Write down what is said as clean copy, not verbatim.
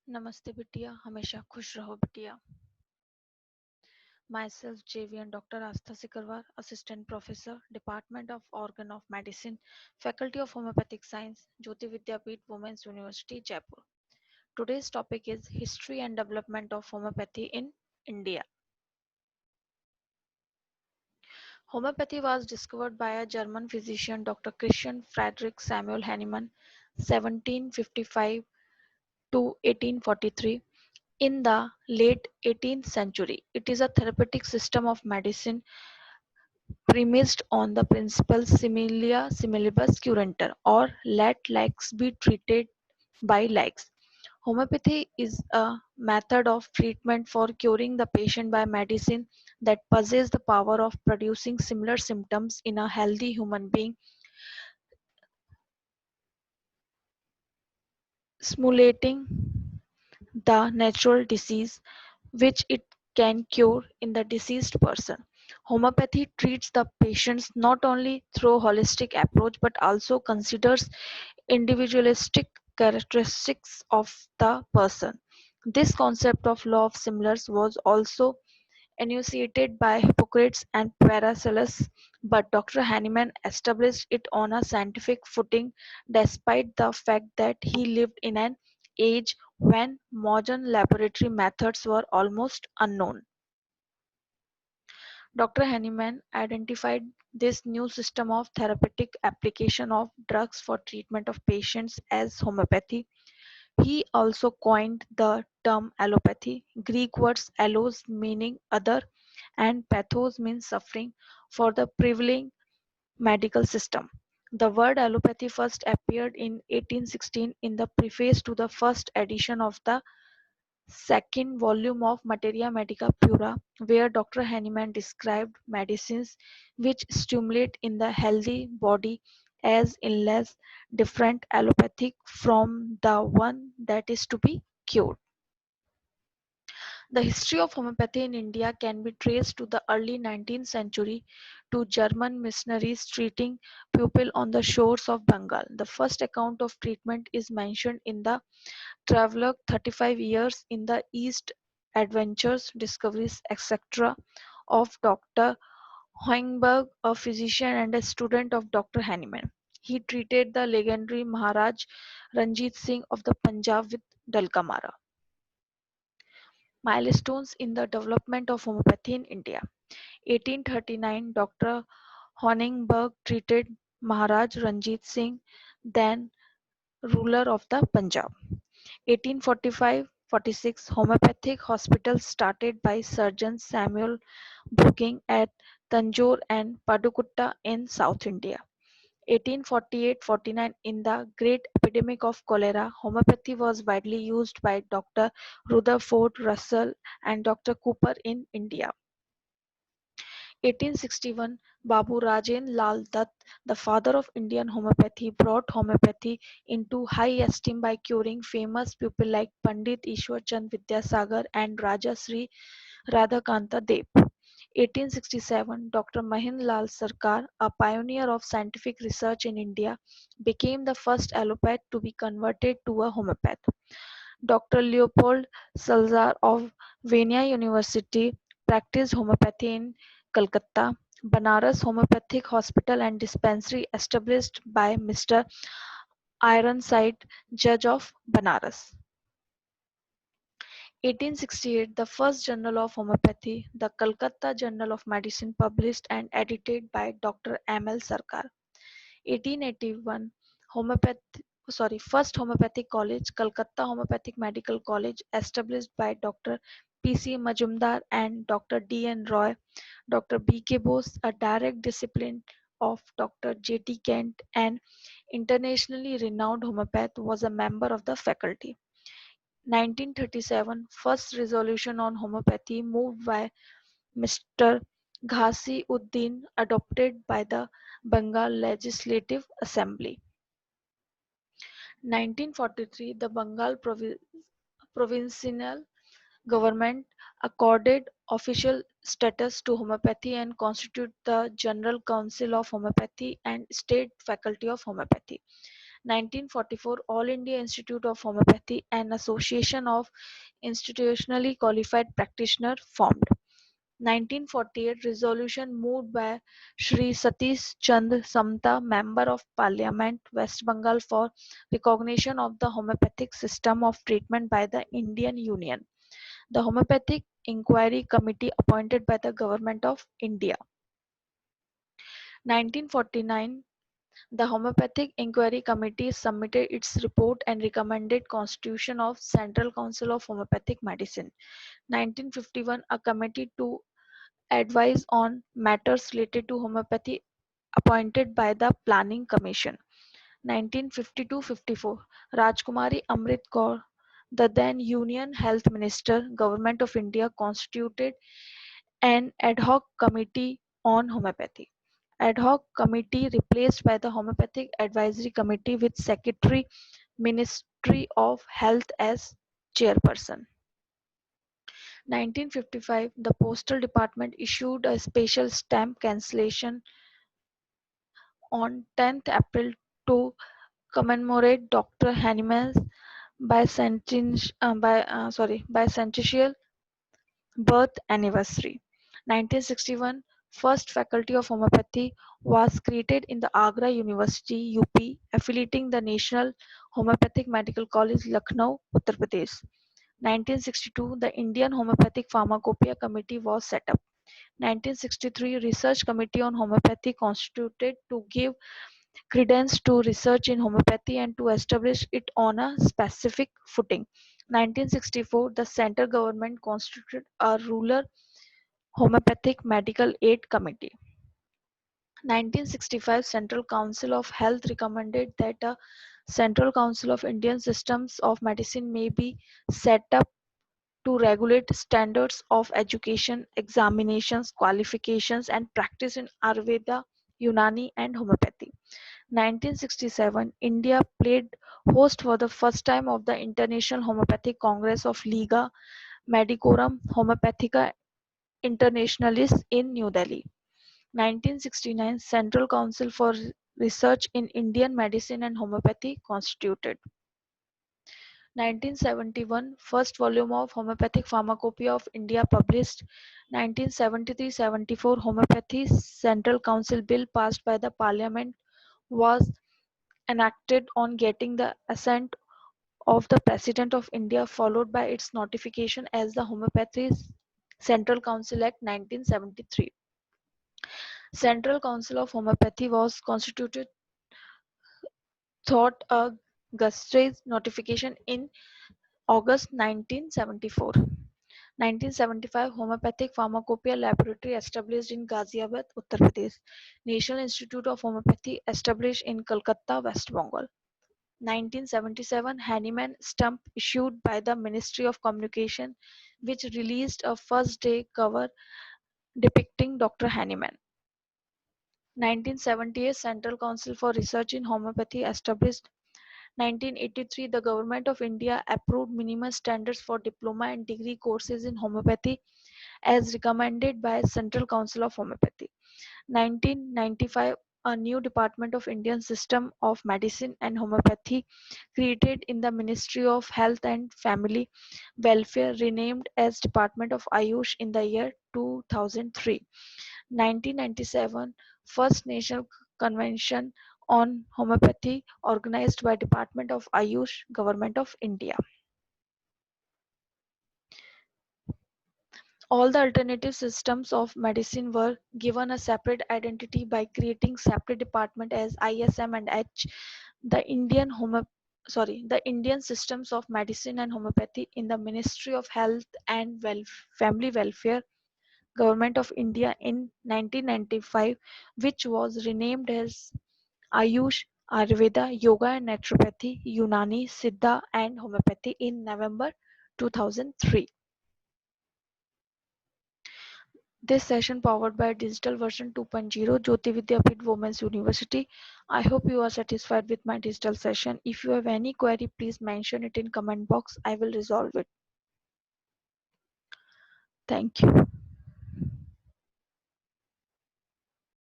नमस्ते बिटिया, हमेशा खुश रहो बिटिया। Myself, JVN Dr. Astha Sikarwar, Assistant Professor, Department of Organ of Medicine, Faculty of Homeopathic Science, Jyoti Vidyapeeth Women's University, Jaipur. Today's topic is History and Development of Homeopathy in India. Homeopathy was discovered by a German physician, Dr. Christian Friedrich Samuel Hahnemann, 1755 to 1843. In the late 18th century, it is a therapeutic system of medicine premised on the principle similia similibus curantur, or let likes be treated by likes. Homeopathy is a method of treatment for curing the patient by medicine that possesses the power of producing similar symptoms in a healthy human being, simulating the natural disease which it can cure in the deceased person. Homeopathy treats the patients not only through holistic approach but also considers individualistic characteristics of the person. This concept of law of similars was also enunciated by Hippocrates and Paracelsus, but Dr. Hahnemann established it on a scientific footing despite the fact that he lived in an age when modern laboratory methods were almost unknown. Dr. Hahnemann identified this new system of therapeutic application of drugs for treatment of patients as homeopathy. He also coined the term allopathy, Greek words allos meaning other and pathos means suffering, for the prevailing medical system. The word allopathy first appeared in 1816 in the preface to the first edition of the second volume of Materia Medica Pura, where Dr. Hahnemann described medicines which stimulate in the healthy body as illness different allopathic from the one that is to be cured. The history of homeopathy in India can be traced to the early 19th century to German missionaries treating people on the shores of Bengal. The first account of treatment is mentioned in the Travelogue 35 Years in the East Adventures, Discoveries, etc. of Dr. Hoingberg, a physician and a student of Dr. Hahnemann. He treated the legendary Maharaj Ranjit Singh of the Punjab with Dalkamara. Milestones in the development of homeopathy in India. 1839, Dr. Honingberg treated Maharaj Ranjit Singh, then ruler of the Punjab. 1845-46, homeopathic hospital started by Surgeon Samuel Booking at Tanjore and Padukutta in South India. 1848-49, in the great epidemic of cholera, homeopathy was widely used by Dr. Rutherford Russell and Dr. Cooper in India. 1861, Babu Rajendra Lal Dutt, the father of Indian homeopathy, brought homeopathy into high esteem by curing famous people like Pandit Ishwar Chand Vidyasagar and Raja Sri Radhakanta Deb. 1867, Dr. Mahin Lal Sarkar, a pioneer of scientific research in India, became the first allopath to be converted to a homeopath. Dr. Leopold Salazar of Vienna University practiced homeopathy in Calcutta. Banaras Homeopathic Hospital and Dispensary established by Mr. Ironside, Judge of Banaras. 1868, the first journal of homeopathy, the Calcutta Journal of Medicine, published and edited by Dr. M.L. Sarkar. 1881, first homeopathic college, Calcutta Homeopathic Medical College, established by Dr. P.C. Majumdar and Dr. D.N. Roy. Dr. B.K. Bose, a direct disciple of Dr. J.T. Kent, an internationally renowned homeopath, was a member of the faculty. 1937, first resolution on homeopathy moved by Mr. Ghasi Uddin, adopted by the Bengal Legislative Assembly. 1943, the Bengal Provincial Government accorded official status to homeopathy and constituted the General Council of Homeopathy and State Faculty of Homeopathy. 1944 All India Institute of Homeopathy, an association of institutionally qualified practitioners formed. 1948 resolution moved by Shri Satish Chandra Samta, Member of Parliament, West Bengal, for recognition of the homeopathic system of treatment by the Indian Union. The Homeopathic Inquiry Committee appointed by the Government of India. 1949 The Homeopathic Inquiry Committee submitted its report and recommended constitution of Central Council of Homeopathic Medicine. 1951 A committee to advise on matters related to homeopathy appointed by the Planning Commission. 1952-54 Rajkumari Amrit Kaur, the then Union Health Minister, Government of India, constituted an ad hoc committee on homeopathy. Ad hoc committee replaced by the Homeopathic Advisory Committee with Secretary, Ministry of Health as chairperson. 1955 The Postal Department issued a special stamp cancellation on 10th April to commemorate Dr. Hahnemann's bicentennial birth anniversary. 1961 First Faculty of Homeopathy was created in the Agra University, UP, affiliating the National Homeopathic Medical College, Lucknow, Uttar Pradesh. 1962 The Indian Homeopathic Pharmacopoeia Committee was set up. 1963 Research Committee on Homeopathy constituted to give credence to research in homeopathy and to establish it on a specific footing. 1964 The central government constituted a rural homeopathic medical aid committee. 1965 Central Council of Health recommended that a Central Council of Indian Systems of Medicine may be set up to regulate standards of education, examinations, qualifications, and practice in Ayurveda, Unani, and homeopathy. 1967 India played host for the first time of the International Homeopathic Congress of Liga Medicorum Homeopathica Internationalis in New Delhi. 1969 Central Council for Research in Indian Medicine and Homeopathy constituted. 1971 First volume of Homeopathic Pharmacopoeia of India published. 1973-74 Homeopathy Central Council Bill passed by the Parliament was enacted on getting the assent of the President of India, followed by its notification as the Homeopathy Central Council Act 1973. Central Council of Homeopathy was constituted thought a Gazette's notification in August 1974. 1975 Homeopathic Pharmacopoeia Laboratory established in Ghaziabad, Uttar Pradesh. National Institute of Homeopathy established in Kolkata, West Bengal. 1977 Hahnemann stamp issued by the Ministry of Communication, which released a first day cover depicting Dr. Hahnemann. 1978 Central Council for Research in Homeopathy established. 1983 The Government of India approved minimum standards for diploma and degree courses in homeopathy as recommended by Central Council of Homeopathy. 1995 A new Department of Indian System of Medicine and Homeopathy created in the Ministry of Health and Family Welfare, renamed as Department of Ayush in the year 2003. 1997 First National Convention on Homeopathy organized by Department of Ayush, Government of India. All the alternative systems of medicine were given a separate identity by creating separate department as ISM and H. The Indian Systems of Medicine and Homeopathy in the Ministry of Health and Family Welfare, Government of India in 1995, which was renamed as Ayush, Ayurveda, Yoga and Naturopathy, Unani, Siddha and Homeopathy in November 2003. This session powered by digital version 2.0 Jyoti Vidyapeeth Women's University. I hope you are satisfied with my digital session. If you have any query, please mention it in comment box. I will resolve it. Thank you.